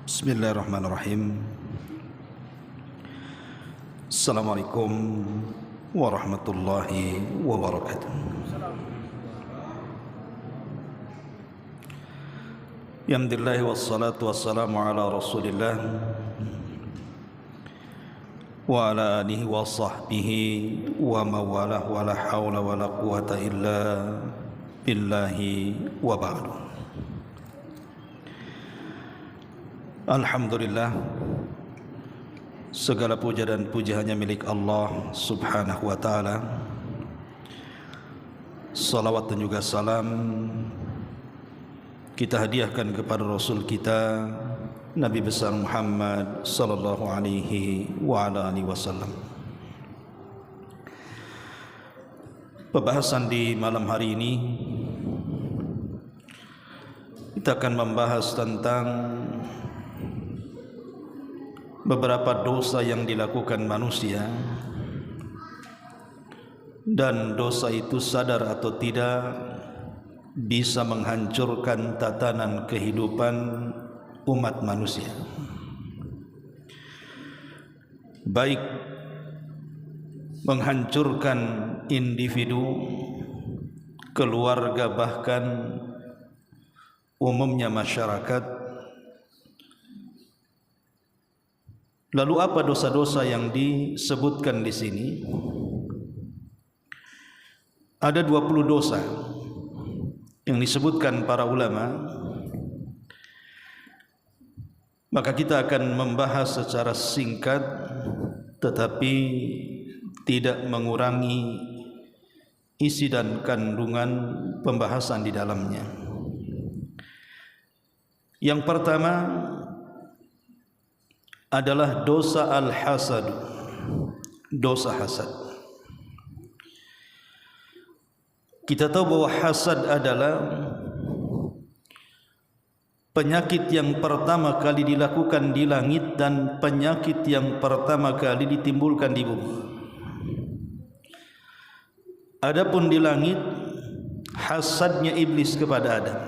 Bismillahirrahmanirrahim. Assalamualaikum warahmatullahi wabarakatuh. Alhamdulillah wassalatu wassalamu ala Rasulillah wa ala alihi wa sahbihi wa mawalah wa la hawla wa la quwata illa billahi wa ba'du. Alhamdulillah, segala puja dan puji hanya milik Allah subhanahu wa ta'ala. Salawat dan juga salam kita hadiahkan kepada Rasul kita Nabi besar Muhammad sallallahu alaihi wa ala alihi wasallam. Pembahasan di malam hari ini kita akan membahas tentang beberapa dosa yang dilakukan manusia, dan dosa itu sadar atau tidak bisa menghancurkan tatanan kehidupan umat manusia, baik menghancurkan individu, keluarga, bahkan umumnya masyarakat. Lalu apa dosa-dosa yang disebutkan di sini? Ada 20 dosa yang disebutkan para ulama. Maka kita akan membahas secara singkat tetapi tidak mengurangi isi dan kandungan pembahasan di dalamnya. Yang pertama adalah dosa al-hasad, dosa hasad. Kita tahu bahwa hasad adalah penyakit yang pertama kali dilakukan di langit dan penyakit yang pertama kali ditimbulkan di bumi. Adapun di langit, hasadnya iblis kepada Adam,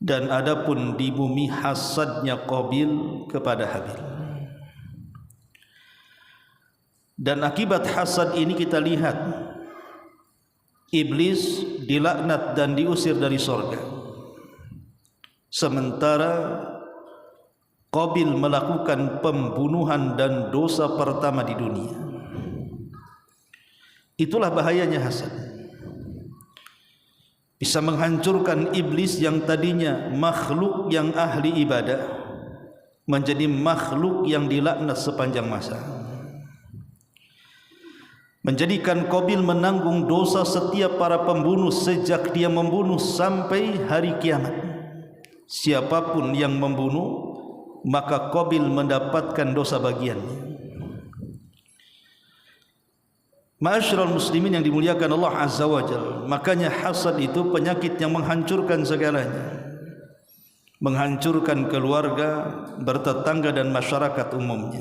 dan adapun di bumi hasadnya Qabil kepada Habil. Dan akibat hasad ini kita lihat iblis dilaknat dan diusir dari surga, sementara Qabil melakukan pembunuhan dan dosa pertama di dunia. Itulah bahayanya hasad. Bisa menghancurkan iblis yang tadinya makhluk yang ahli ibadah menjadi makhluk yang dilaknat sepanjang masa. Menjadikan Qabil menanggung dosa setiap para pembunuh sejak dia membunuh sampai hari kiamat. Siapapun yang membunuh, maka Qabil mendapatkan dosa bagiannya. Ma'asyiral muslimin yang dimuliakan Allah Azza wa Jalla, makanya hasad itu penyakit yang menghancurkan segalanya, menghancurkan keluarga, bertetangga dan masyarakat umumnya.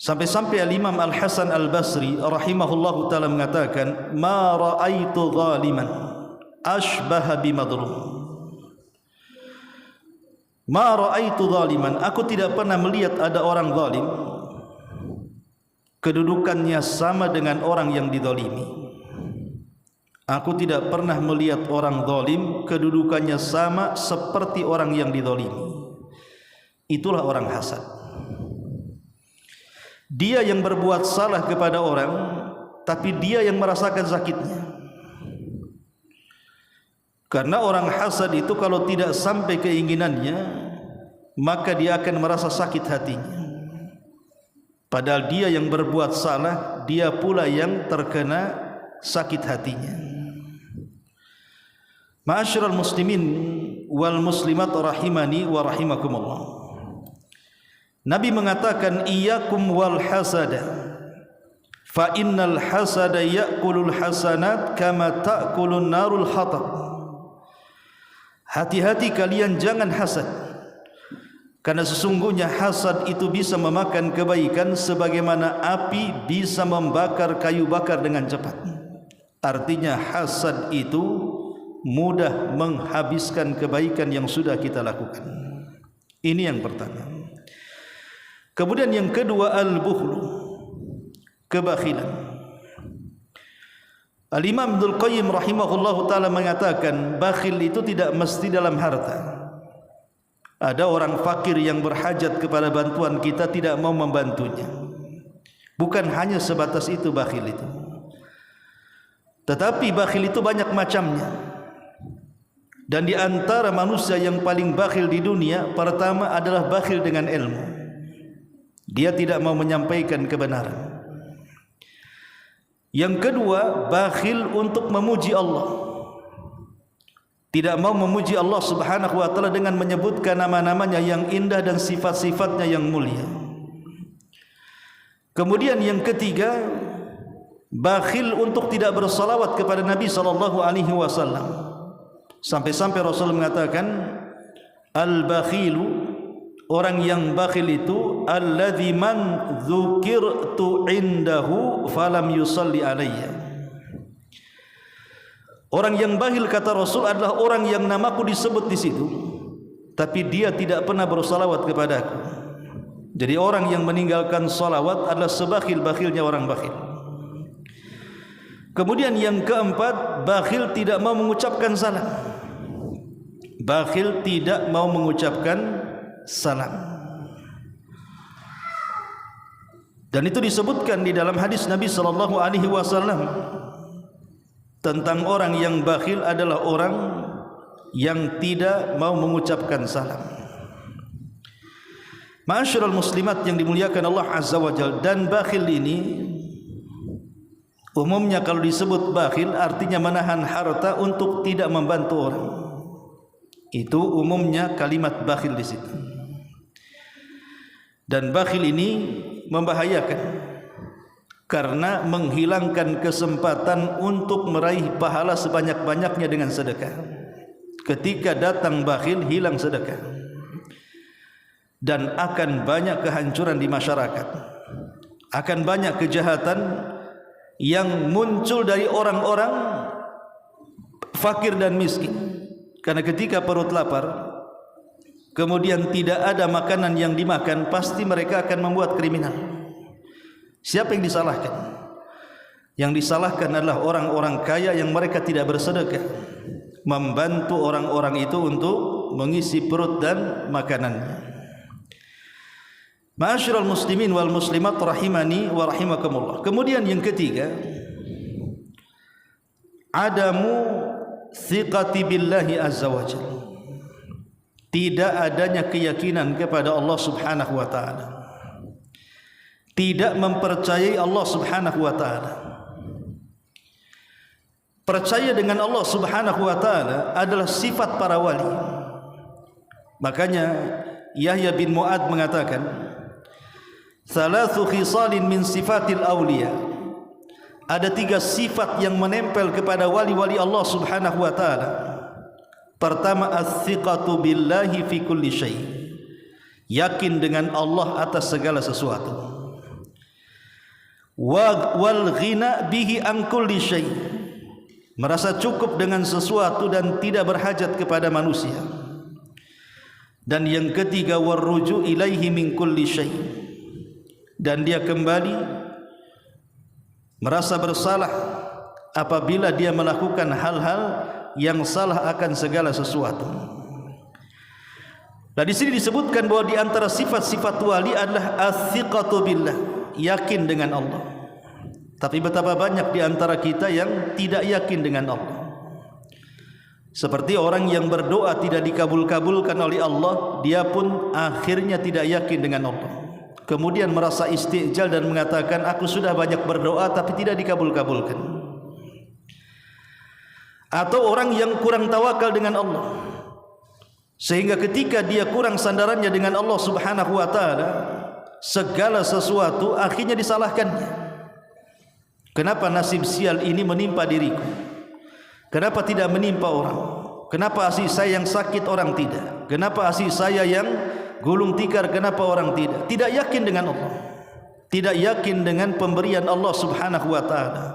Sampai-sampai Al-Imam Al-Hasan Al-Basri rahimahullahu ta'ala mengatakan, ma ra'aitu zaliman ashbaha bimadlum. Ma ra'aitu zaliman, aku tidak pernah melihat ada orang zalim kedudukannya sama dengan orang yang dizalimi. Aku tidak pernah melihat orang zalim kedudukannya sama seperti orang yang dizalimi. Itulah orang hasad. Dia yang berbuat salah kepada orang, tapi dia yang merasakan sakitnya. Karena orang hasad itu kalau tidak sampai keinginannya, maka dia akan merasa sakit hatinya. Padahal dia yang berbuat salah, dia pula yang terkena sakit hatinya. Ma'asyiral muslimin wal muslimat rahimani wa rahimakumullah. Nabi mengatakan, iyyakum wal hasada, fa innal hasada ya'kulul hasanat kama ta'kulun narul hatab. Hati-hati kalian jangan hasad, karena sesungguhnya hasad itu bisa memakan kebaikan sebagaimana api bisa membakar kayu bakar dengan cepat. Artinya hasad itu mudah menghabiskan kebaikan yang sudah kita lakukan. Ini yang pertama. Kemudian yang kedua, al-bukhlu, kebakhilan. Al-Imam Ibnul Qayyim rahimahullahu ta'ala mengatakan, bakhil itu tidak mesti dalam harta. Ada orang fakir yang berhajat kepada bantuan kita, tidak mau membantunya. Bukan hanya sebatas itu bakhil itu. Tetapi bakhil itu banyak macamnya. Dan di antara manusia yang paling bakhil di dunia, pertama adalah bakhil dengan ilmu. Dia tidak mau menyampaikan kebenaran. Yang kedua, bakhil untuk memuji Allah. Tidak mau memuji Allah Subhanahu wa taala dengan menyebutkan nama-namanya yang indah dan sifat-sifatnya yang mulia. Kemudian yang ketiga, bakhil untuk tidak bersalawat kepada Nabi sallallahu alaihi wasallam. Sampai-sampai Rasul mengatakan, al-bakhilu, orang yang bakhil itu, alladzi man dzukirtu indahu falam yusalli alayya. Orang yang bakhil, kata Rasul, adalah orang yang namaku disebut di situ, tapi dia tidak pernah bersalawat kepadaku. Jadi orang yang meninggalkan salawat adalah sebakhil-bakhilnya orang bakhil. Kemudian yang keempat, bakhil tidak mau mengucapkan salam. Bakhil tidak mau mengucapkan salam. Dan itu disebutkan di dalam hadis Nabi sallallahu alaihi wasallam tentang orang yang bakhil adalah orang yang tidak mau mengucapkan salam. Ma'asyiral muslimat yang dimuliakan Allah Azza wa Jalla, dan bakhil ini umumnya kalau disebut bakhil artinya menahan harta untuk tidak membantu orang. Itu umumnya kalimat bakhil di situ. Dan bakhil ini membahayakan karena menghilangkan kesempatan untuk meraih pahala sebanyak-banyaknya dengan sedekah. Ketika datang bakhil, hilang sedekah. Dan akan banyak kehancuran di masyarakat. Akan banyak kejahatan yang muncul dari orang-orang fakir dan miskin. Karena ketika perut lapar, kemudian tidak ada makanan yang dimakan, pasti mereka akan membuat kriminal. Siapa yang disalahkan? Yang disalahkan adalah orang-orang kaya yang mereka tidak bersedekah, membantu orang-orang itu untuk mengisi perut dan makanannya. Ma'asyiral muslimin wal muslimat rahimani wa rahimakumullah. Kemudian yang ketiga, adamu thiqati billahi azza wa jalla. Tidak adanya keyakinan kepada Allah Subhanahu wa taala. Tidak mempercayai Allah Subhanahu wa taala. Percaya dengan Allah Subhanahu wa taala adalah sifat para wali. Makanya Yahya bin Mu'ad mengatakan, "Thalathu khisalin min sifatil awliya." Ada 3 sifat yang menempel kepada wali-wali Allah Subhanahu wa taala. Pertama, as-thiqatu billahi fi kulli syai'. Yakin dengan Allah atas segala sesuatu. Wal ghina bihi an kulli syai'. Merasa cukup dengan sesuatu dan tidak berhajat kepada manusia. Dan yang ketiga, warruju ilaihi min kulli syai'. Dan dia kembali merasa bersalah apabila dia melakukan hal-hal yang salah akan segala sesuatu. Nah, di sini disebutkan bahwa di antara sifat-sifat wali adalah as-thiqatu billah, yakin dengan Allah. Tapi betapa banyak di antara kita yang tidak yakin dengan Allah. Seperti orang yang berdoa tidak dikabul-kabulkan oleh Allah, dia pun akhirnya tidak yakin dengan Allah. Kemudian merasa istijal dan mengatakan, aku sudah banyak berdoa tapi tidak dikabul-kabulkan. Atau orang yang kurang tawakal dengan Allah, sehingga ketika dia kurang sandarannya dengan Allah Subhanahu wa taala, segala sesuatu akhirnya disalahkannya. Kenapa nasib sial ini menimpa diriku? Kenapa tidak menimpa orang? Kenapa asih saya yang sakit, orang tidak? Kenapa asih saya yang gulung tikar, kenapa orang tidak? Tidak yakin dengan Allah, tidak yakin dengan pemberian Allah Subhanahu wa taala.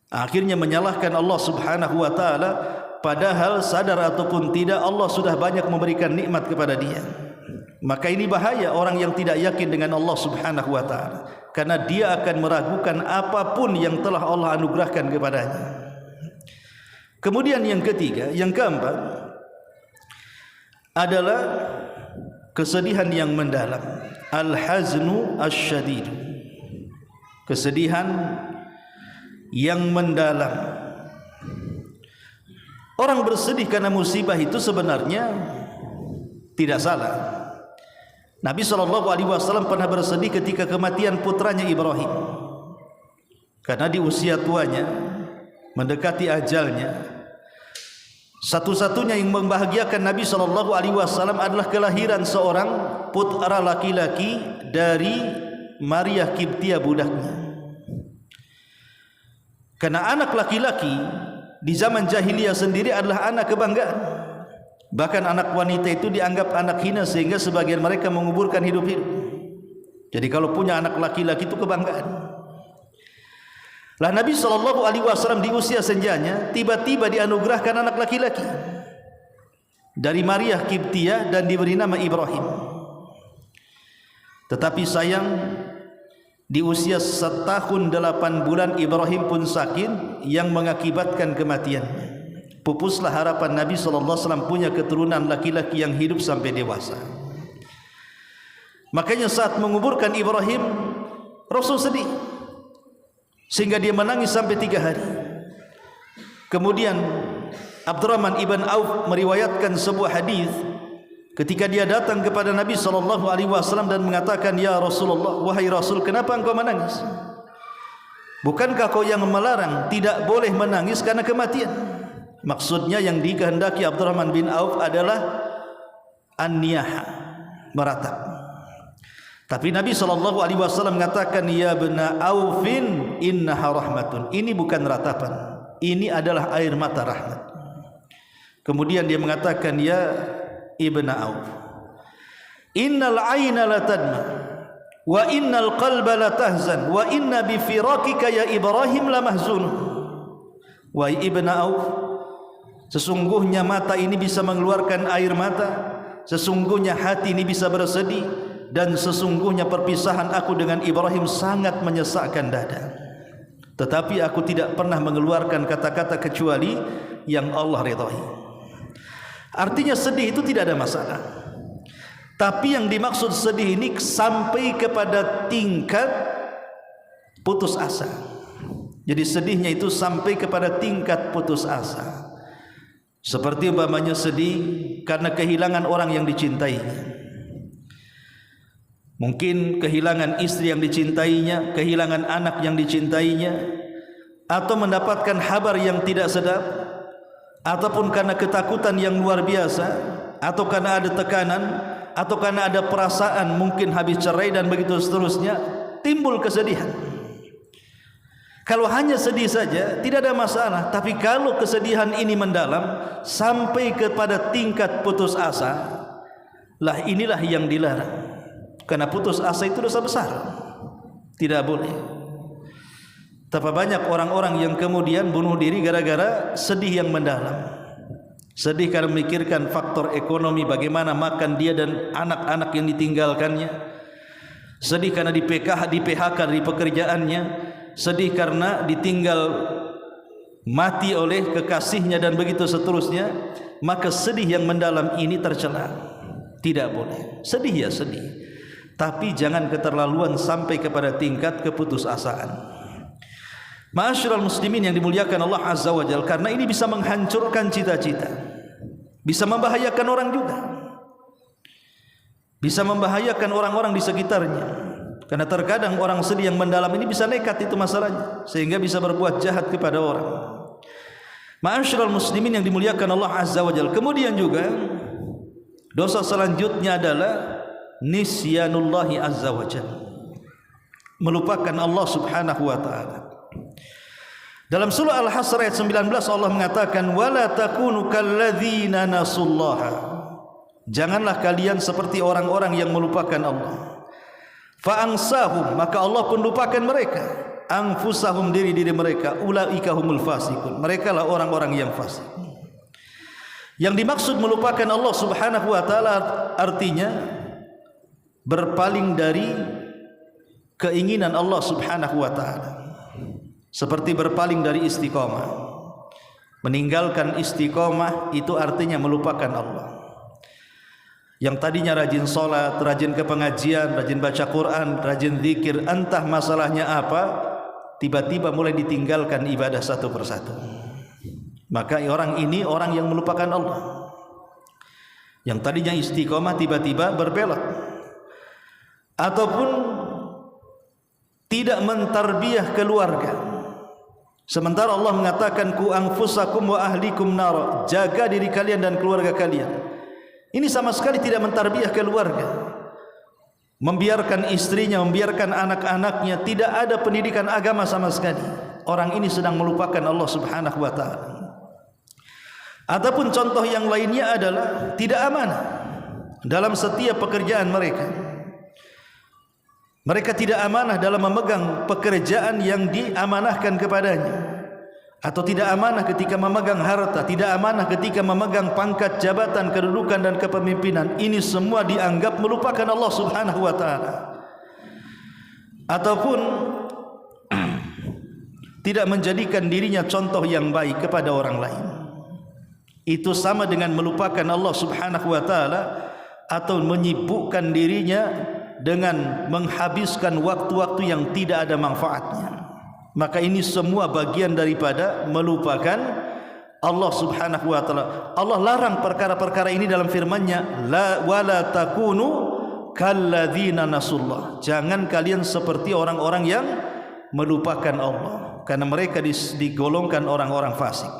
Akhirnya menyalahkan Allah Subhanahu wa taala padahal sadar ataupun tidak Allah sudah banyak memberikan nikmat kepada dia. Maka ini bahaya orang yang tidak yakin dengan Allah Subhanahu wa taala, karena dia akan meragukan apapun yang telah Allah anugerahkan kepadanya. Kemudian yang ketiga, yang keempat adalah kesedihan yang mendalam, al-haznu asyadid, kesedihan yang mendalam. Orang bersedih karena musibah itu sebenarnya tidak salah. Nabi SAW pernah bersedih ketika kematian putranya Ibrahim, karena di usia tuanya mendekati ajalnya. Satu-satunya yang membahagiakan Nabi SAW adalah kelahiran seorang putra laki-laki dari Maria Kiptia budaknya. Karena anak laki-laki di zaman jahiliyah sendiri adalah anak kebanggaan. Bahkan anak wanita itu dianggap anak hina, sehingga sebagian mereka menguburkan hidup-hidup. Jadi kalau punya anak laki-laki itu kebanggaan. Lah Nabi SAW di usia senjanya tiba-tiba dianugerahkan anak laki-laki dari Maria Kiptia dan diberi nama Ibrahim. Tetapi sayang, di usia 1 tahun 8 bulan Ibrahim pun sakit yang mengakibatkan kematiannya. Pupuslah harapan Nabi SAW punya keturunan laki-laki yang hidup sampai dewasa. Makanya saat menguburkan Ibrahim, Rasul sedih sehingga dia menangis sampai 3 hari. Kemudian Abdurrahman ibn Auf meriwayatkan sebuah hadis ketika dia datang kepada Nabi SAW dan mengatakan, "Ya Rasulullah, wahai Rasul, kenapa engkau menangis? Bukankah kau yang melarang tidak boleh menangis karena kematian?" Maksudnya yang dikehendaki Abdurrahman bin Auf adalah an-niyaha, meratap. Tapi Nabi SAW mengatakan, "Ya bena Aufin, innaha rahmatun." Ini bukan ratapan, ini adalah air mata rahmat. Kemudian dia mengatakan, "Ya ibna Auf, innal aina la tadma wa innal qalba la tahzan wa inna bi firakika ya Ibrahim la mahzun." Wahai ibna Auf, sesungguhnya mata ini bisa mengeluarkan air mata, sesungguhnya hati ini bisa bersedih, dan sesungguhnya perpisahan aku dengan Ibrahim sangat menyesakkan dada. Tetapi aku tidak pernah mengeluarkan kata-kata kecuali yang Allah ridhai. Artinya sedih itu tidak ada masalah. Tapi yang dimaksud sedih ini sampai kepada tingkat putus asa. Jadi sedihnya itu sampai kepada tingkat putus asa. Seperti umpamanya sedih karena kehilangan orang yang dicintainya. Mungkin kehilangan istri yang dicintainya, kehilangan anak yang dicintainya, atau mendapatkan kabar yang tidak sedap, ataupun karena ketakutan yang luar biasa, atau karena ada tekanan, atau karena ada perasaan mungkin habis cerai dan begitu seterusnya, timbul kesedihan. Kalau hanya sedih saja tidak ada masalah, tapi kalau kesedihan ini mendalam sampai kepada tingkat putus asa, lah inilah yang dilarang. Karena putus asa itu dosa besar, tidak boleh. Tapi banyak orang-orang yang kemudian bunuh diri gara-gara sedih yang mendalam. Sedih karena memikirkan faktor ekonomi, bagaimana makan dia dan anak-anak yang ditinggalkannya. Sedih karena di PHK dari pekerjaannya. Sedih karena ditinggal mati oleh kekasihnya dan begitu seterusnya. Maka sedih yang mendalam ini tercela. Tidak boleh. Sedih ya sedih, tapi jangan keterlaluan sampai kepada tingkat keputusasaan. Ma'asyiral muslimin yang dimuliakan Allah Azza wa Jalla, karena ini bisa menghancurkan cita-cita, bisa membahayakan orang juga, bisa membahayakan orang-orang di sekitarnya. Karena terkadang orang sedih yang mendalam ini bisa nekat, itu masalahnya, sehingga bisa berbuat jahat kepada orang. Ma'asyiral muslimin yang dimuliakan Allah Azza wa Jalla. Kemudian juga dosa selanjutnya adalah nisyanullahi azza wa jalla, melupakan Allah subhanahu wa ta'ala. Dalam surah Al-Hasr ayat 19 Allah mengatakan, wala takunu kalladzina nasullaha, janganlah kalian seperti orang-orang yang melupakan Allah. Fa'ansahum, maka Allah pun lupakan mereka. Anfusahum, diri-diri mereka. Ulaika humul fasikun, mereka lah orang-orang yang fasik. Yang dimaksud melupakan Allah Subhanahu wa taala artinya berpaling dari keinginan Allah Subhanahu wa taala. Seperti berpaling dari istiqomah. Meninggalkan istiqomah itu artinya melupakan Allah. Yang tadinya rajin sholat, rajin ke pengajian, rajin baca Quran, rajin zikir, entah masalahnya apa, tiba-tiba mulai ditinggalkan ibadah satu persatu. Maka orang ini orang yang melupakan Allah. Yang tadinya istiqomah tiba-tiba berbelok. Ataupun tidak mentarbiyah keluarga. Sementara Allah mengatakan ku anfusakum wa ahlikum nar, jaga diri kalian dan keluarga kalian. Ini sama sekali tidak mentarbiyah keluarga. Membiarkan istrinya, membiarkan anak-anaknya, tidak ada pendidikan agama sama sekali. Orang ini sedang melupakan Allah Subhanahu wa taala. Ataupun contoh yang lainnya adalah tidak amanah dalam setiap pekerjaan mereka. Mereka tidak amanah dalam memegang pekerjaan yang diamanahkan kepadanya, atau tidak amanah ketika memegang harta, tidak amanah ketika memegang pangkat jabatan, kedudukan dan kepemimpinan. Ini semua dianggap melupakan Allah Subhanahu wa taala. Ataupun tidak menjadikan dirinya contoh yang baik kepada orang lain. Itu sama dengan melupakan Allah Subhanahu wa taala atau menyibukkan dirinya dengan menghabiskan waktu-waktu yang tidak ada manfaatnya. Maka ini semua bagian daripada melupakan Allah Subhanahu wa taala. Allah larang perkara-perkara ini dalam firman-Nya, la wala takunu kalladzina nasullah. Jangan kalian seperti orang-orang yang melupakan Allah, karena mereka digolongkan orang-orang fasik.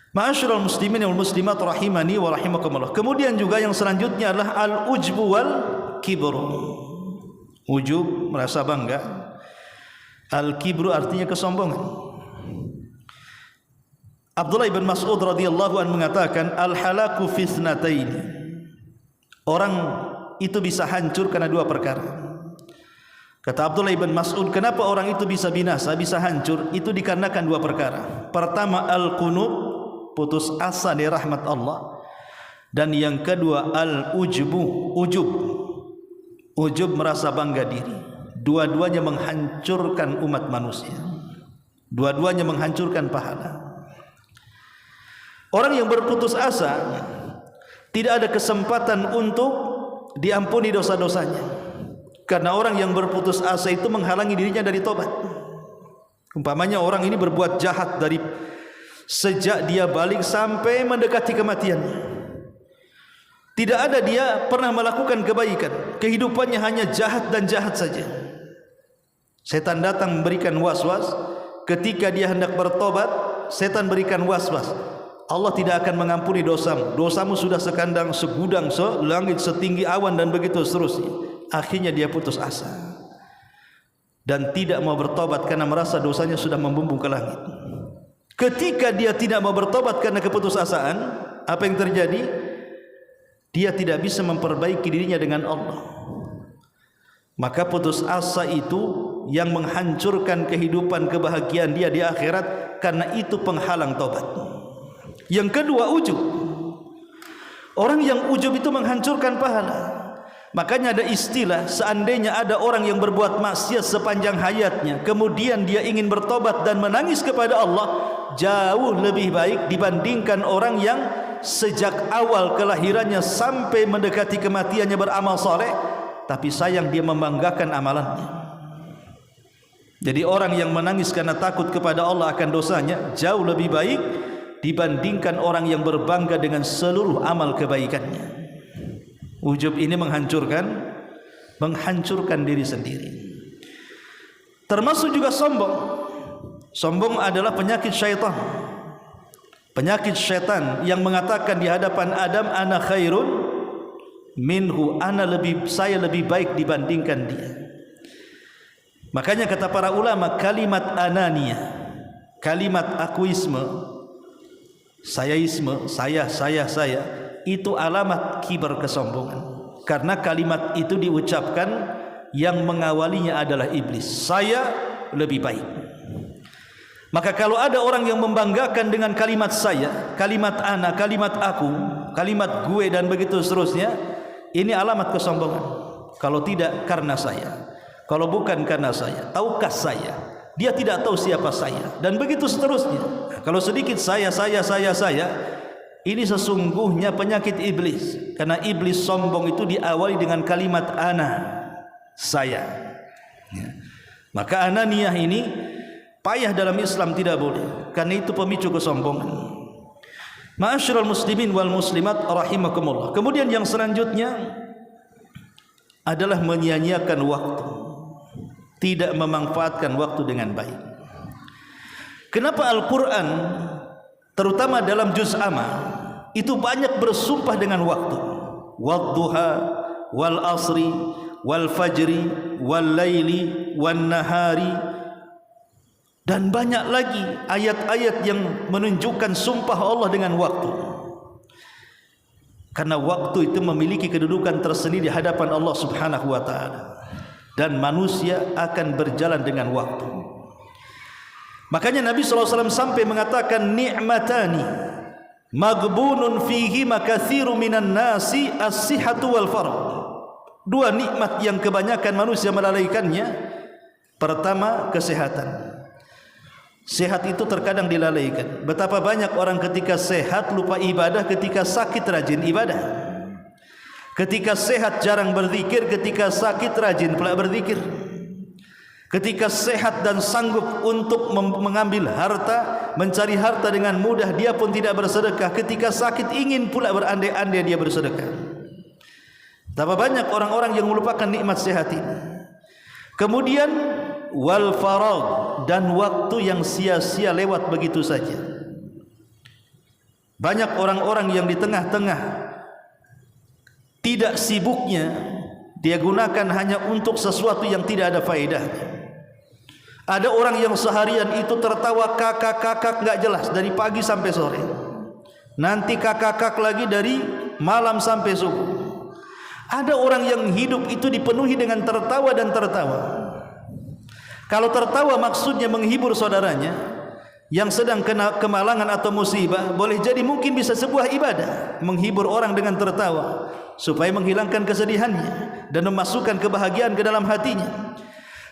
Ma'asyiral muslimin wal muslimat rahimani wa rahimakumullah. Kemudian juga yang selanjutnya adalah al-ujbu wal kibru. Ujub, merasa bangga. Al-kibru artinya kesombongan. Abdullah bin Mas'ud radhiyallahu anhu mengatakan, al-halaku fi tsnataini. Orang itu bisa hancur karena dua perkara. Kata Abdullah bin Mas'ud, kenapa orang itu bisa binasa, bisa hancur? Itu dikarenakan dua perkara. Pertama, al-qunut, putus asa dari rahmat Allah. Dan yang kedua, al-ujbu, ujub. Ujub, merasa bangga diri. Dua-duanya menghancurkan umat manusia. Dua-duanya menghancurkan pahala. Orang yang berputus asa tidak ada kesempatan untuk diampuni dosa-dosanya, karena orang yang berputus asa itu menghalangi dirinya dari tobat. Umpamanya orang ini berbuat jahat dari sejak dia balik sampai mendekati kematiannya. Tidak ada dia pernah melakukan kebaikan. Kehidupannya hanya jahat dan jahat saja. Setan datang memberikan was-was. Ketika dia hendak bertobat, setan berikan was-was. Allah tidak akan mengampuni dosamu. Dosamu sudah sekandang, segudang, selangit, setinggi awan dan begitu seterusnya. Akhirnya dia putus asa dan tidak mau bertobat karena merasa dosanya sudah membumbung ke langit. Ketika dia tidak mau bertobat karena keputusasaan, apa yang terjadi? Dia tidak bisa memperbaiki dirinya dengan Allah. Maka putus asa itu yang menghancurkan kehidupan kebahagiaan dia di akhirat, karena itu penghalang tobat. Yang kedua, ujub. Orang yang ujub itu menghancurkan pahala. Makanya ada istilah, seandainya ada orang yang berbuat maksiat sepanjang hayatnya, kemudian dia ingin bertobat dan menangis kepada Allah, jauh lebih baik dibandingkan orang yang sejak awal kelahirannya sampai mendekati kematiannya beramal soleh, tapi sayang dia membanggakan amalannya. Jadi orang yang menangis karena takut kepada Allah akan dosanya jauh lebih baik dibandingkan orang yang berbangga dengan seluruh amal kebaikannya. Ujub ini menghancurkan diri sendiri. Termasuk juga sombong. Sombong adalah penyakit syaitan. Penyakit syaitan yang mengatakan di hadapan Adam, ana khairun minhu, saya lebih baik dibandingkan dia. Makanya kata para ulama, kalimat ananiyah, kalimat akuisme, sayaisme, saya, itu alamat kibar, kesombongan. Karena kalimat itu diucapkan yang mengawalinya adalah iblis. Saya lebih baik. Maka kalau ada orang yang membanggakan dengan kalimat saya, kalimat ana, kalimat aku, kalimat gue dan begitu seterusnya, ini alamat kesombongan. Kalau tidak karena saya, kalau bukan karena saya, tahukah saya? Dia tidak tahu siapa saya dan begitu seterusnya. Kalau sedikit saya, ini sesungguhnya penyakit iblis. Karena iblis sombong itu diawali dengan kalimat ana, saya. Ya. Maka ananiyah ini payah dalam Islam, tidak boleh, karena itu pemicu kesombongan. Ma'asyiral muslimin wal muslimat rahimakumullah. Kemudian yang selanjutnya adalah menyia-nyiakan waktu, tidak memanfaatkan waktu dengan baik. Kenapa Al-Quran terutama dalam juz amma itu banyak bersumpah dengan waktu? Wadduha wal asri wal fajri wal laili wan nahari, dan banyak lagi ayat-ayat yang menunjukkan sumpah Allah dengan waktu. Karena waktu itu memiliki kedudukan tersendiri di hadapan Allah Subhanahu wa taala, dan manusia akan berjalan dengan waktu. Makanya Nabi SAW sampai mengatakan ni'matani maghbunun fihi makatsiru minan nasi as-sihhatu wal faragh. Dua nikmat yang kebanyakan manusia melalaikannya. Pertama, kesehatan. Sehat itu terkadang dilalaikan. Betapa banyak orang ketika sehat lupa ibadah, ketika sakit rajin ibadah. Ketika sehat jarang berzikir, ketika sakit rajin pula berzikir. Ketika sehat dan sanggup untuk mengambil harta, mencari harta dengan mudah, dia pun tidak bersedekah. Ketika sakit ingin pula berandai-andai dia bersedekah. Betapa banyak orang-orang yang melupakan nikmat sehat ini. Kemudian wal faragh, dan waktu yang sia-sia lewat begitu saja. Banyak orang-orang yang di tengah-tengah tidak sibuknya dia gunakan hanya untuk sesuatu yang tidak ada faedahnya. Ada orang yang seharian itu tertawa kakak-kakak nggak jelas dari pagi sampai sore. Nanti kakak-kakak lagi dari malam sampai subuh. Ada orang yang hidup itu dipenuhi dengan tertawa dan tertawa. Kalau tertawa maksudnya menghibur saudaranya yang sedang kena kemalangan atau musibah, boleh jadi mungkin bisa sebuah ibadah, menghibur orang dengan tertawa supaya menghilangkan kesedihannya dan memasukkan kebahagiaan ke dalam hatinya.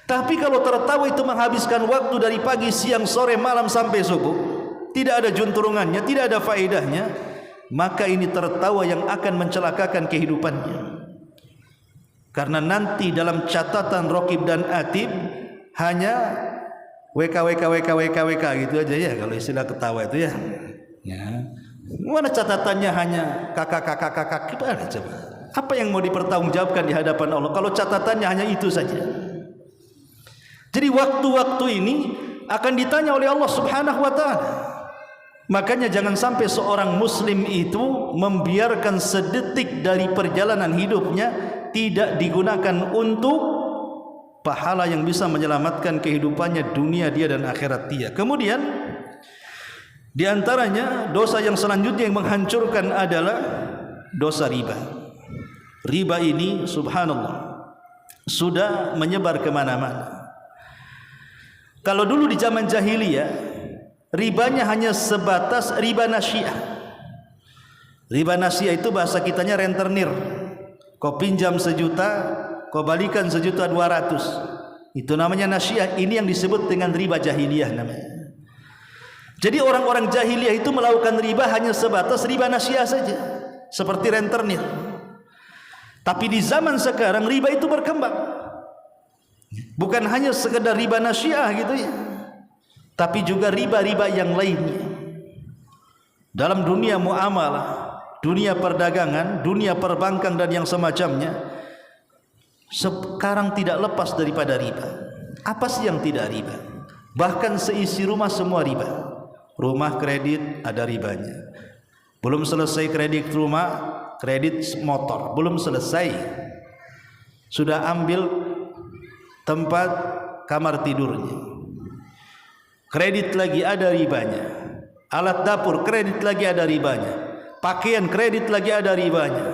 Tapi kalau tertawa itu menghabiskan waktu dari pagi, siang, sore, malam sampai subuh, tidak ada junturungannya, tidak ada faedahnya, maka ini tertawa yang akan mencelakakan kehidupannya. Karena nanti dalam catatan Raqib dan Atid hanya WK gitu aja ya, kalau istilah ketawa itu ya. Mana catatannya hanya kakak gimana coba? Apa yang mau dipertanggungjawabkan di hadapan Allah kalau catatannya hanya itu saja? Jadi waktu-waktu ini akan ditanya oleh Allah Subhanahu wa taala. Makanya jangan sampai seorang muslim itu membiarkan sedetik dari perjalanan hidupnya tidak digunakan untuk pahala yang bisa menyelamatkan kehidupannya, dunia dia dan akhirat dia. Kemudian di antaranya dosa yang selanjutnya yang menghancurkan adalah dosa riba. Riba ini subhanallah sudah menyebar kemana-mana. Kalau dulu di zaman jahiliyah ribanya hanya sebatas riba nasyiyah. Riba nasyiyah itu bahasa kitanya rentenir. Kau pinjam 1 juta, kau balikan 1.200.000. Itu namanya nasyiyah. Ini yang disebut dengan riba jahiliyah namanya. Jadi orang-orang jahiliyah itu melakukan riba hanya sebatas riba nasyiyah saja, seperti rentenir. Tapi di zaman sekarang riba itu berkembang. Bukan hanya sekedar riba nasyiyah gitu ya, tapi juga riba-riba yang lainnya. Dalam dunia muamalah, dunia perdagangan, dunia perbankan dan yang semacamnya, sekarang tidak lepas daripada riba. Apa sih yang tidak riba? Bahkan seisi rumah semua riba. Rumah kredit ada ribanya. Belum selesai kredit rumah, kredit motor belum selesai, sudah ambil tempat kamar tidurnya, kredit lagi ada ribanya. Alat dapur kredit lagi ada ribanya. Pakaian kredit lagi ada ribanya.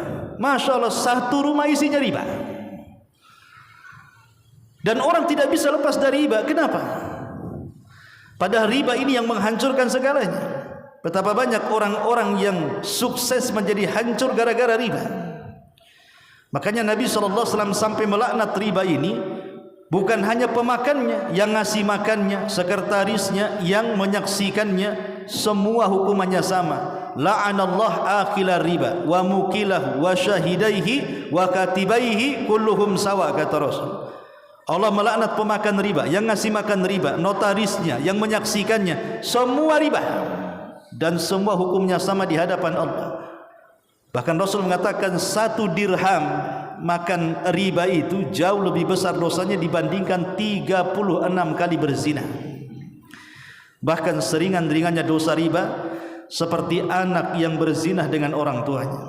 Masya Allah, satu rumah isinya riba. Dan orang tidak bisa lepas dari riba. Kenapa? Padahal riba ini yang menghancurkan segalanya. Betapa banyak orang-orang yang sukses menjadi hancur gara-gara riba. Makanya Nabi SAW sampai melaknat riba ini. Bukan hanya pemakannya, yang ngasih makannya, sekretarisnya, yang menyaksikannya, semua hukumannya sama. La'anallah akila riba wa mukilahu wa syahidaihi wa katibaihi kulluhum sawa, kata Rasul. Allah melaknat pemakan riba, yang ngasih makan riba, notarisnya, yang menyaksikannya, semua riba, dan semua hukumnya sama di hadapan Allah. Bahkan Rasul mengatakan 1 dirham makan riba itu jauh lebih besar dosanya dibandingkan 36 kali berzina. Bahkan seringan-ringannya dosa riba seperti anak yang berzina dengan orang tuanya.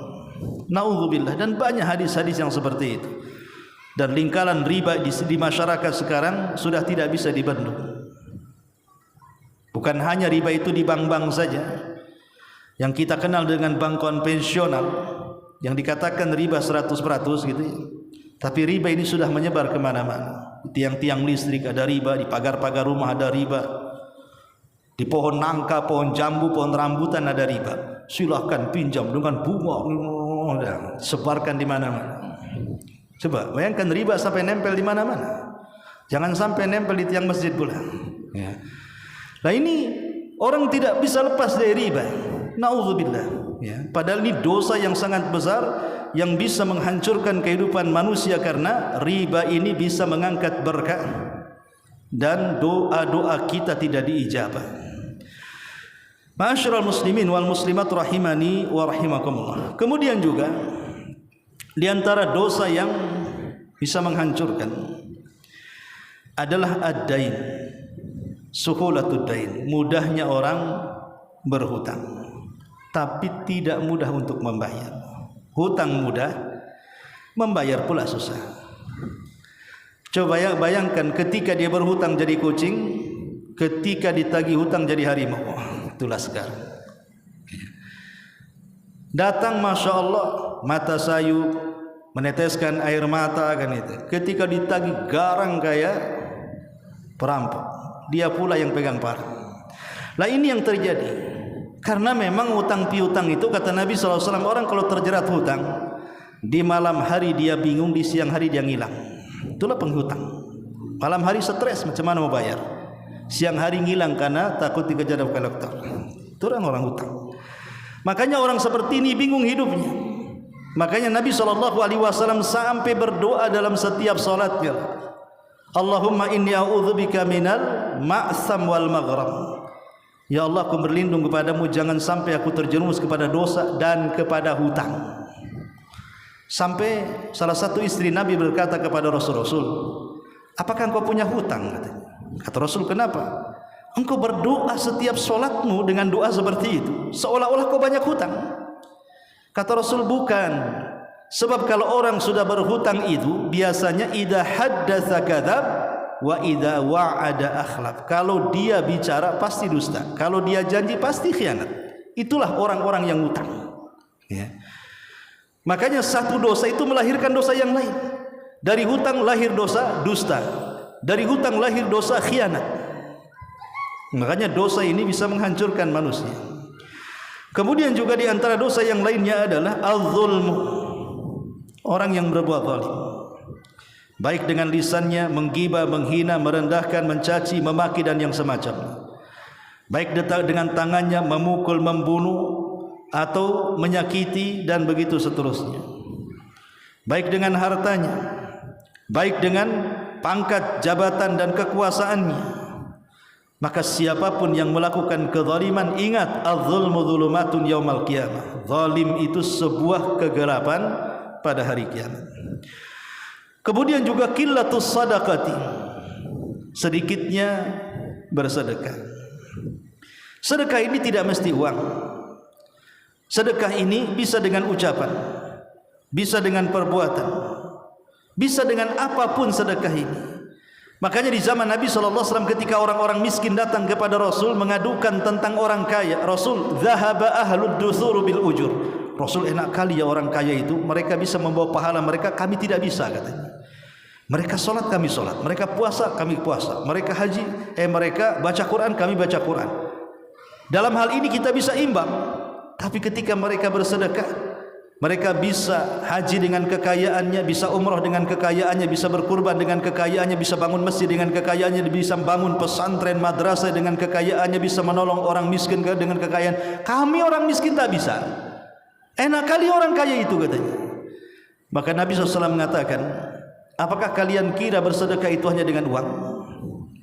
Na'udzubillah. Dan banyak hadis-hadis yang seperti itu. Dan lingkaran riba di masyarakat sekarang sudah tidak bisa dibendung. Bukan hanya riba itu di bank-bank saja yang kita kenal dengan bank konvensional, yang dikatakan riba 100% gitu ya. Tapi riba ini sudah menyebar kemana-mana. Di tiang-tiang listrik ada riba, di pagar-pagar rumah ada riba, di pohon nangka, pohon jambu, pohon rambutan ada riba. Silahkan pinjam dengan bunga, sebarkan di mana-mana. Coba bayangkan riba sampai nempel di mana-mana. Jangan sampai nempel di tiang masjid pula. Ya. Nah ini orang tidak bisa lepas dari riba. Na'udzubillah. Ya. Padahal ini dosa yang sangat besar yang bisa menghancurkan kehidupan manusia, karena riba ini bisa mengangkat berkah dan doa-doa kita tidak diijabah. Ma'asyiral muslimin wal muslimat rahimani wa rahimakumullah. Kemudian juga di antara dosa yang bisa menghancurkan adalah ad-dain, suhulatud dain, mudahnya orang berhutang tapi tidak mudah untuk membayar. Hutang mudah, membayar pula susah. Coba bayangkan ketika dia berhutang jadi kucing, ketika ditagih hutang jadi harimau. Itulah sekarang. Datang Masya Allah, mata sayu, meneteskan air mata kan itu. Ketika ditagih garang kayak perampok, dia pula yang pegang parang. Lah ini yang terjadi. Karena memang hutang piutang itu, kata Nabi SAW, orang kalau terjerat hutang, di malam hari dia bingung, di siang hari dia ngilang. Itulah penghutang. Malam hari stres, macam mana mau bayar. Siang hari ngilang karena takut dikejar kolektor. Itu orang hutang. Makanya orang seperti ini bingung hidupnya. Makanya Nabi SAW sampai berdoa dalam setiap salatnya, Allahumma inni a'udzubika minal ma'sam wal maghram. Ya Allah, aku berlindung kepadamu jangan sampai aku terjerumus kepada dosa dan kepada hutang. Sampai salah satu istri Nabi berkata kepada Rasul, apakah engkau punya hutang? Kata Rasul, kenapa? Engkau berdoa setiap solatmu dengan doa seperti itu, seolah-olah kau banyak hutang. Kata Rasul, bukan. Sebab kalau orang sudah berhutang itu biasanya idza haddatsa kadzab wa idza wa'ada akhlaf. Kalau dia bicara pasti dusta, kalau dia janji pasti khianat. Itulah orang-orang yang hutang. Ya. Makanya satu dosa itu melahirkan dosa yang lain. Dari hutang lahir dosa dusta, dari hutang lahir dosa khianat. Makanya dosa ini bisa menghancurkan manusia. Kemudian juga di antara dosa yang lainnya adalah al-zulmu, orang yang berbuat zalim. Baik dengan lisannya, menggibah, menghina, merendahkan, mencaci, memaki dan yang semacamnya. Baik dengan tangannya, memukul, membunuh atau menyakiti dan begitu seterusnya. Baik dengan hartanya, baik dengan pangkat, jabatan dan kekuasaannya. Maka siapapun yang melakukan kezaliman, ingat, az-zulmu dzulumatun yaumal qiyamah. Zalim itu sebuah kegelapan pada hari kiamat. Kemudian juga qillatus sadaqati, sedikitnya bersedekah. Sedekah ini tidak mesti uang. Sedekah ini bisa dengan ucapan, bisa dengan perbuatan, bisa dengan apapun sedekah ini. Makanya di zaman Nabi SAW ketika orang-orang miskin datang kepada Rasul mengadukan tentang orang kaya, Rasul, zahaba ahlud dusur bil ujur. Rasul, enak kali ya orang kaya itu, mereka bisa membawa pahala mereka, kami tidak bisa, katanya. Mereka sholat, kami sholat. Mereka puasa, kami puasa. Mereka haji, mereka baca Quran, kami baca Quran. Dalam hal ini kita bisa imbang. Tapi ketika mereka bersedekah, mereka bisa haji dengan kekayaannya, bisa umrah dengan kekayaannya, bisa berkurban dengan kekayaannya, bisa bangun masjid dengan kekayaannya, bisa bangun pesantren, madrasah dengan kekayaannya, bisa menolong orang miskin dengan kekayaan. Kami orang miskin tak bisa. Enak kali orang kaya itu, katanya. Maka Nabi SAW mengatakan, apakah kalian kira bersedekah itu hanya dengan uang?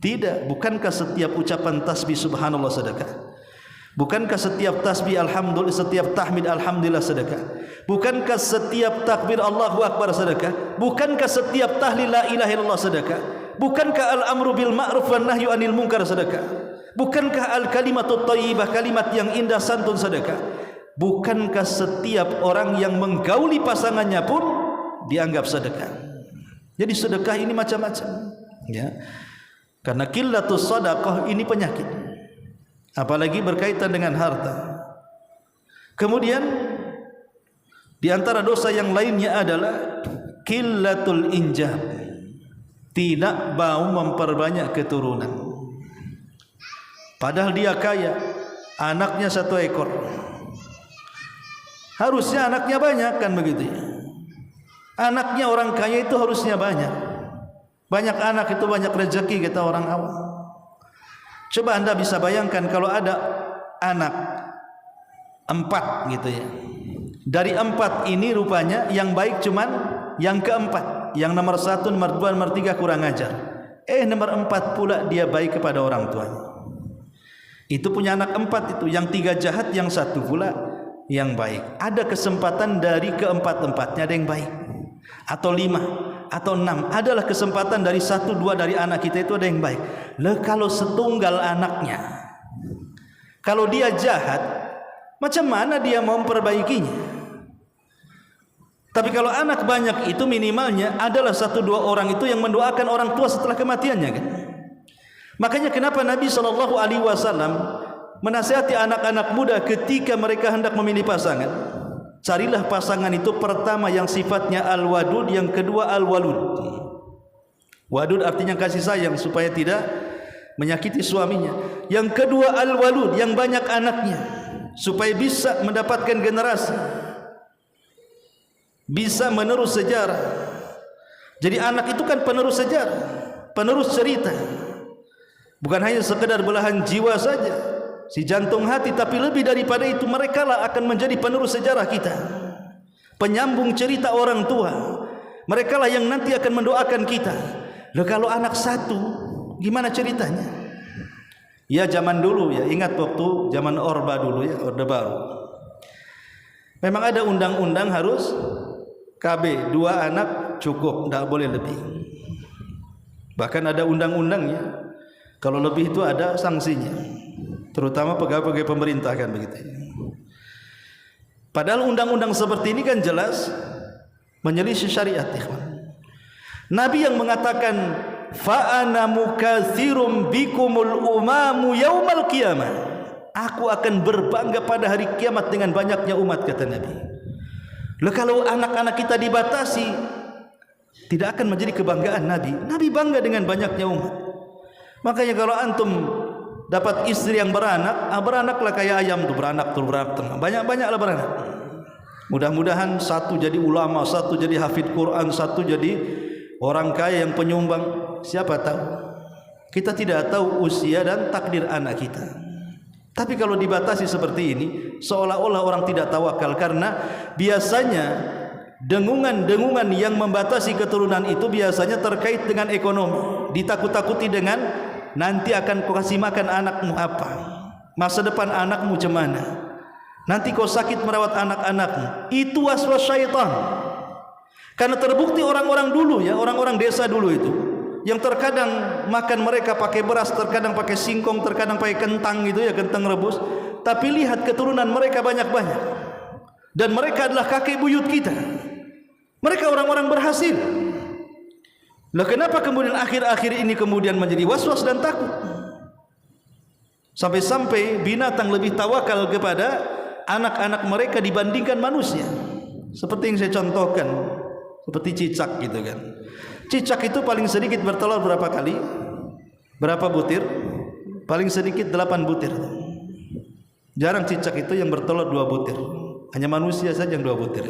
Tidak. Bukankah setiap ucapan tasbih subhanallah sedekah? Bukankah setiap tasbih alhamdulillah, setiap tahmid alhamdulillah sedekah? Bukankah setiap takbir Allahu Akbar sedekah? Bukankah setiap tahlil la ilaha illallah sedekah? Bukankah al-amru bil ma'ruf wan nahyu anil munkar sedekah? Bukankah al-kalimatut thayyibah, kalimat yang indah santun sedekah? Bukankah setiap orang yang menggauli pasangannya pun dianggap sedekah? Jadi sedekah ini macam-macam, ya. Karena qillatus shadaqah ini penyakit, apalagi berkaitan dengan harta. Kemudian di antara dosa yang lainnya adalah qillatul injab, tidak mau memperbanyak keturunan. Padahal dia kaya, anaknya 1 ekor. Harusnya anaknya banyak, kan begitu ya. Anaknya orang kaya itu harusnya banyak. Banyak anak itu banyak rezeki, kata orang awam. Coba Anda bisa bayangkan kalau ada anak 4 gitu ya. Dari 4 ini rupanya yang baik cuman yang keempat. Yang nomor 1, nomor 2, nomor 3 kurang ajar. Nomor 4 pula dia baik kepada orang tuanya. Itu punya anak 4 itu. Yang 3 jahat, yang 1 pula yang baik. Ada kesempatan dari keempat-empatnya ada yang baik, atau 5 atau 6. Adalah kesempatan dari 1, 2 dari anak kita itu ada yang baik. Kalau setunggal anaknya, kalau dia jahat, macam mana dia mau memperbaikinya? Tapi kalau anak banyak itu minimalnya adalah 1, 2 orang itu yang mendoakan orang tua setelah kematiannya, kan? Makanya kenapa Nabi SAW menasihati anak-anak muda ketika mereka hendak memilih pasangan, carilah pasangan itu pertama yang sifatnya al-wadud, yang kedua al-walud. Wadud artinya kasih sayang supaya tidak menyakiti suaminya. Yang kedua al-walud, yang banyak anaknya supaya bisa mendapatkan generasi, bisa menerus sejarah. Jadi anak itu kan penerus sejarah, penerus cerita. Bukan hanya sekedar belahan jiwa saja, si jantung hati, tapi lebih daripada itu, mereka lah akan menjadi penerus sejarah kita, penyambung cerita orang tua. Mereka lah yang nanti akan mendoakan kita. Loh, kalau anak 1 gimana ceritanya? Ya zaman dulu ya, ingat waktu zaman Orba dulu ya, Orde Baru, memang ada undang-undang harus KB 2 anak cukup, tidak boleh lebih. Bahkan ada undang-undangnya, kalau lebih itu ada sanksinya, terutama pegawai-pegawai pemerintah, kan begitu. Padahal undang-undang seperti ini kan jelas menyelisih syariat. Nabi yang mengatakan fa ana mukatsirum bikumul umamu yaumal qiyamah, aku akan berbangga pada hari kiamat dengan banyaknya umat, kata Nabi. Loh, kalau anak-anak kita dibatasi, tidak akan menjadi kebanggaan Nabi. Nabi bangga dengan banyaknya umat. Makanya kalau antum dapat istri yang beranaklah kayak ayam tuh, beranak, banyak-banyaklah beranak. Mudah-mudahan 1 jadi ulama, 1 jadi hafid Quran, 1 jadi orang kaya yang penyumbang. Siapa tahu? Kita tidak tahu usia dan takdir anak kita. Tapi kalau dibatasi seperti ini, seolah-olah orang tidak tawakal, karena biasanya dengungan-dengungan yang membatasi keturunan itu biasanya terkait dengan ekonomi. Ditakut-takuti dengan nanti akan kau kasih makan anakmu apa, masa depan anakmu macam mana, nanti kau sakit merawat anak-anakmu. Itu waswas syaitan. Karena terbukti orang-orang dulu ya, orang-orang desa dulu itu, yang terkadang makan mereka pakai beras, terkadang pakai singkong, terkadang pakai kentang gitu ya, kentang rebus. Tapi lihat keturunan mereka banyak-banyak, dan mereka adalah kakek buyut kita. Mereka orang-orang berhasil. Lah kenapa kemudian akhir-akhir ini kemudian menjadi was-was dan takut? Sampai-sampai binatang lebih tawakal kepada anak-anak mereka dibandingkan manusia. Seperti yang saya contohkan, seperti cicak gitu kan. Cicak itu paling sedikit bertelur berapa kali? Berapa butir? Paling sedikit 8 butir. Jarang cicak itu yang bertelur 2 butir. Hanya manusia saja yang 2 butir.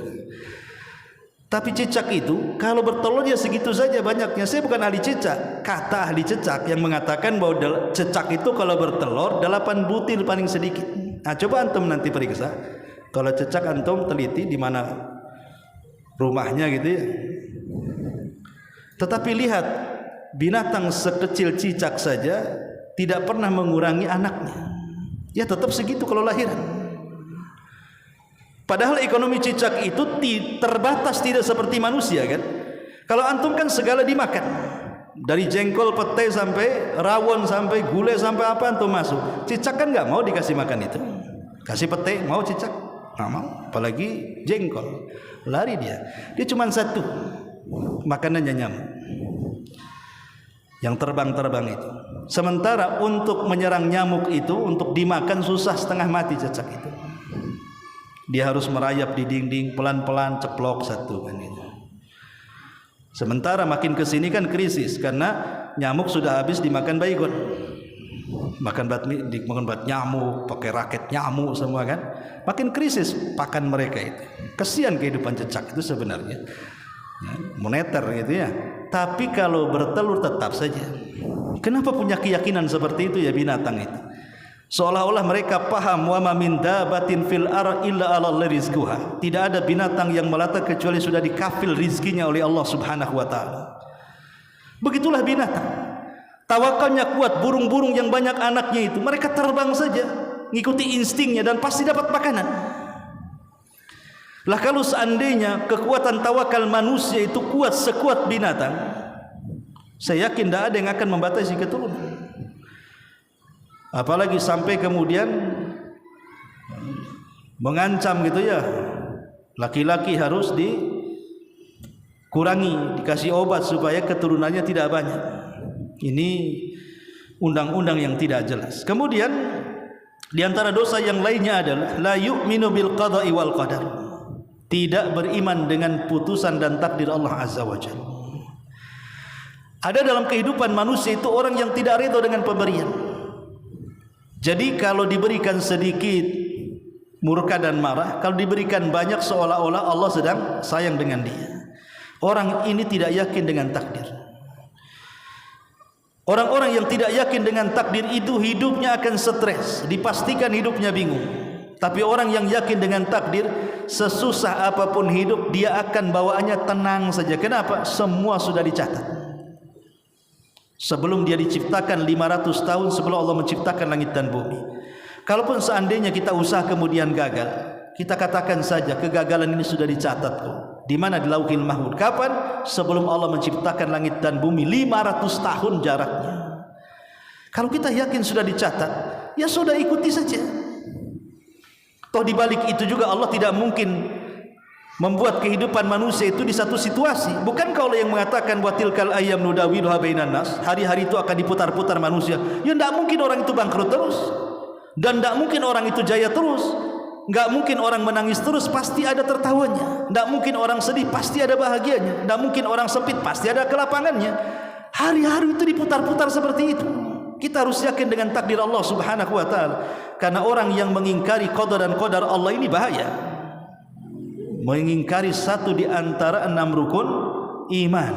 Tapi cicak itu kalau bertelur ya segitu saja banyaknya. Saya bukan ahli cicak. Kata ahli cicak yang mengatakan bahwa cicak itu kalau bertelur 8 butir paling sedikit. Nah, coba antum nanti periksa. Kalau cicak antum teliti di mana rumahnya gitu ya. Tetapi lihat, binatang sekecil cicak saja tidak pernah mengurangi anaknya. Ya tetap segitu kalau lahiran. Padahal ekonomi cicak itu terbatas, tidak seperti manusia kan. Kalau antum kan segala dimakan. Dari jengkol, petai sampai rawon, sampai gulai, sampai apa antum masuk. Cicak kan nggak mau dikasih makan itu. Kasih petai mau cicak? Nggak mau. Apalagi jengkol. Lari dia. Dia cuma satu. Makanannya nyamuk. Yang terbang-terbang itu. Sementara untuk menyerang nyamuk itu, untuk dimakan susah, setengah mati cicak itu. Dia harus merayap di dinding, pelan-pelan ceplok satu kan itu. Sementara makin ke sini kan krisis karena nyamuk sudah habis dimakan baygon. Makan bat nyamuk, pakai raket nyamuk semua kan. Makin krisis pakan mereka itu. Kesian kehidupan cicak itu sebenarnya. Moneter gitu ya. Tapi kalau bertelur tetap saja. Kenapa punya keyakinan seperti itu ya binatang itu? Seolah-olah mereka paham wa ma min dabatin fil ar illa 'alallahi rizquha. Tidak ada binatang yang melata kecuali sudah dikafil rizkinya oleh Allah Subhanahu wa taala. Begitulah binatang. Tawakalnya kuat, burung-burung yang banyak anaknya itu, mereka terbang saja, ngikuti instingnya dan pasti dapat makanan. Lah kalau seandainya kekuatan tawakal manusia itu kuat sekuat binatang, saya yakin tidak ada yang akan membatasi keturunan. Apalagi sampai kemudian mengancam gitu ya, laki-laki harus dikurangi, dikasih obat supaya keturunannya tidak banyak. Ini undang-undang yang tidak jelas. Kemudian di antara dosa yang lainnya adalah la yu'minu bil qada'i wal qadar. Tidak beriman dengan putusan dan takdir Allah Azza wa Jalla. Ada dalam kehidupan manusia itu orang yang tidak ridho dengan pemberian. Jadi kalau diberikan sedikit murka dan marah, kalau diberikan banyak seolah-olah Allah sedang sayang dengan dia. Orang ini tidak yakin dengan takdir. Orang-orang yang tidak yakin dengan takdir itu hidupnya akan stres, dipastikan hidupnya bingung. Tapi orang yang yakin dengan takdir, sesusah apapun hidup dia akan bawaannya tenang saja. Kenapa? Semua sudah dicatat. Sebelum dia diciptakan 500 tahun sebelum Allah menciptakan langit dan bumi. Kalaupun seandainya kita usaha kemudian gagal, kita katakan saja kegagalan ini sudah dicatat kok. Di mana? Di Lauhil Mahfuz. Kapan? Sebelum Allah menciptakan langit dan bumi, 500 tahun jaraknya. Kalau kita yakin sudah dicatat, ya sudah ikuti saja. Toh di balik itu juga Allah tidak mungkin membuat kehidupan manusia itu di satu situasi. Bukan kalau yang mengatakan wa tilkal ayyam nudawiluha bainan nas, hari-hari itu akan diputar-putar manusia. Ya tidak mungkin orang itu bangkrut terus. Dan tidak mungkin orang itu jaya terus. Tidak mungkin orang menangis terus, pasti ada tertawanya. Tidak mungkin orang sedih, pasti ada bahagianya. Tidak mungkin orang sempit, pasti ada kelapangannya. Hari-hari itu diputar-putar seperti itu. Kita harus yakin dengan takdir Allah Subhanahu wa taala. Karena orang yang mengingkari qada dan qadar Allah ini bahaya. Mengingkari satu di antara 6 rukun iman,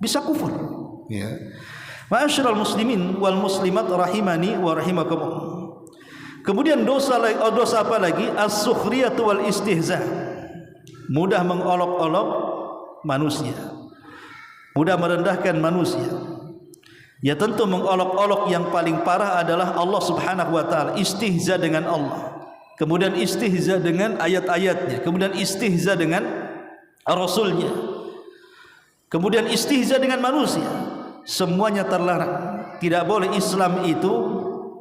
bisa kufur ya. Ma'asyiral muslimin wal muslimat rahimani wa rahimakumullah. Kemudian dosa apa lagi? As-sukhriyatu wal istihza. Mudah mengolok-olok manusia, mudah merendahkan manusia. Ya tentu mengolok-olok yang paling parah adalah Allah Subhanahu wa taala, istihza dengan Allah. Kemudian istihza dengan ayat-ayatnya, kemudian istihza dengan Rasulnya, kemudian istihza dengan manusia. Semuanya terlarang. Tidak boleh Islam itu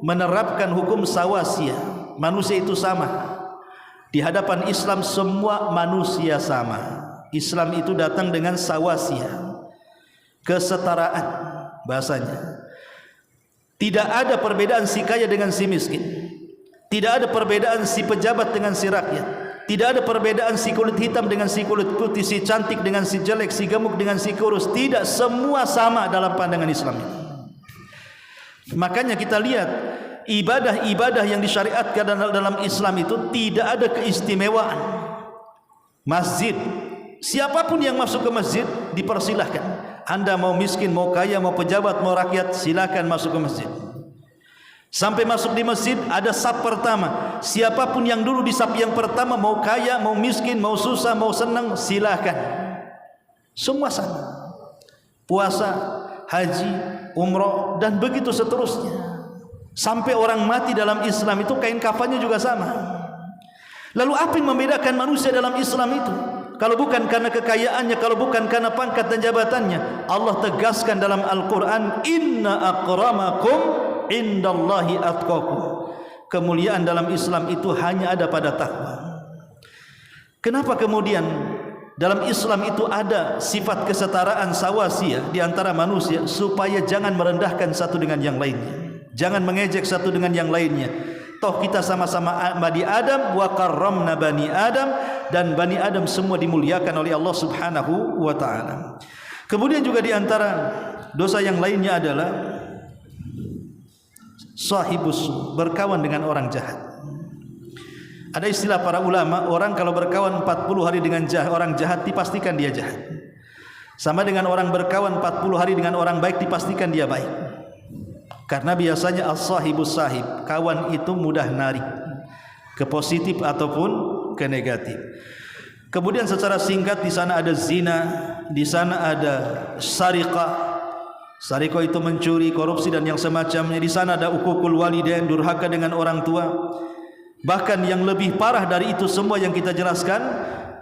menerapkan hukum sawasiyah. Manusia itu sama. Di hadapan Islam semua manusia sama. Islam itu datang dengan sawasiyah, kesetaraan bahasanya. Tidak ada perbedaan si kaya dengan si miskin. Tidak ada perbedaan si pejabat dengan si rakyat. Tidak ada perbedaan si kulit hitam dengan si kulit putih, si cantik dengan si jelek, si gemuk dengan si kurus. Tidak, semua sama dalam pandangan Islam. Makanya kita lihat ibadah-ibadah yang disyariatkan dalam Islam itu tidak ada keistimewaan. Masjid, siapapun yang masuk ke masjid dipersilahkan. Anda mau miskin, mau kaya, mau pejabat, mau rakyat, silakan masuk ke masjid. Sampai masuk di masjid ada saf pertama. Siapapun yang dulu di saf yang pertama, mau kaya, mau miskin, mau susah, mau senang, silakan. Semua sama. Puasa, haji, umroh, dan begitu seterusnya. Sampai orang mati dalam Islam itu kain kafannya juga sama. Lalu apa yang membedakan manusia dalam Islam itu? Kalau bukan karena kekayaannya, kalau bukan karena pangkat dan jabatannya. Allah tegaskan dalam Al-Quran, inna akramakum indallahi atqakum. Kemuliaan dalam Islam itu hanya ada pada takwa. Kenapa kemudian dalam Islam itu ada sifat kesetaraan sawasiyah di antara manusia, supaya jangan merendahkan satu dengan yang lainnya, jangan mengejek satu dengan yang lainnya. Toh kita sama-sama Bani Adam, wa karramna Bani Adam, dan Bani Adam semua dimuliakan oleh Allah Subhanahu wa taala. Kemudian juga di antara dosa yang lainnya adalah sahibus, berkawan dengan orang jahat. Ada istilah para ulama, orang kalau berkawan 40 hari dengan orang jahat, dipastikan dia jahat. Sama dengan orang berkawan 40 hari dengan orang baik, dipastikan dia baik. Karena biasanya as-sahibus sahib, kawan itu mudah narik ke positif ataupun ke negatif. Kemudian secara singkat di sana ada zina, di sana ada sariqah. Sariqah itu mencuri, korupsi dan yang semacamnya. Di sana ada uququl walidain, durhaka dengan orang tua. Bahkan yang lebih parah dari itu semua yang kita jelaskan,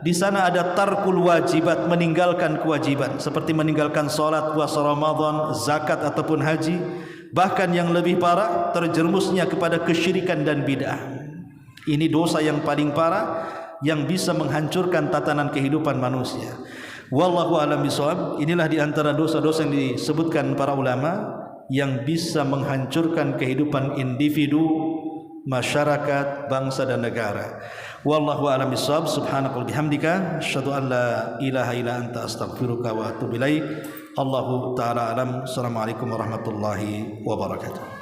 di sana ada tarkul wajibat, meninggalkan kewajiban, seperti meninggalkan salat, puasa Ramadan, zakat ataupun haji. Bahkan yang lebih parah, terjerumusnya kepada kesyirikan dan bid'ah. Ini dosa yang paling parah yang bisa menghancurkan tatanan kehidupan manusia. Wallahu a'lam bishawab. Inilah di antara dosa-dosa yang disebutkan para ulama yang bisa menghancurkan kehidupan individu, masyarakat, bangsa dan negara. Wallahu a'lam bishawab. Subhanakallahumma bihamdika asyhadu an la ilaha illa anta astaghfiruka wa atubu ilaik. Allahu ta'ala alam. Assalamualaikum warahmatullahi wabarakatuh.